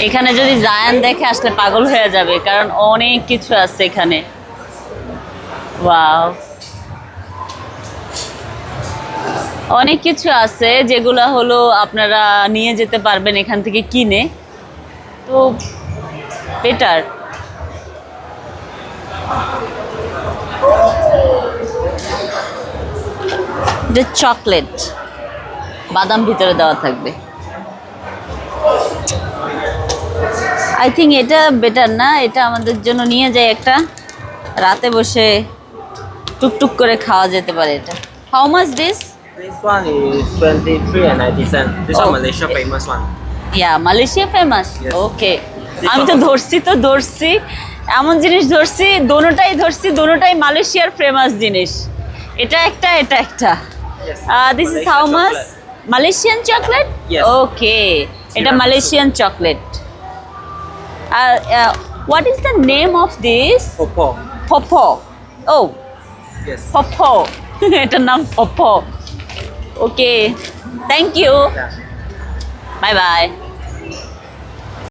এখানে যদি জায়ান দেখে আসলে পাগল হয়ে যাবে, কারণ অনেক কিছু আছে এখানে। ওয়াও, অনেক কিছু আছে যেগুলো হলো আপনারা নিয়ে যেতে পারবেন এখান থেকে কিনে, তো বেটার। যে চকলেট, বাদাম ভিতরে দেওয়া থাকবে। আই থিঙ্ক এটা বেটার না, এটা আমাদের জন্য নিয়ে যাই একটা, রাতে বসে টুকটুক করে খাওয়া যেতে পারে এটা। How much this? This one is 23.90 cents. This Oh. one Malaysia famous one. Yeah, Malaysia famous. Yes. ওকে, আমি তো ধরছি এমন জিনিস ধরছি, দোনোটাই ধরছি, দোনোটাই মালয়েশিয়ার ফেমাস জিনিস। এটা একটা, এটা একটা। Yes. This is Malaysia how much? chocolate. Malaysian chocolate? Yes. Okay, এটা Tiramisu. Malaysian chocolate. What is the name of this? Popo. Popo. ও, Yes. পপো, এটার নাম Popo. Okay, thank you, Yeah. Bye by.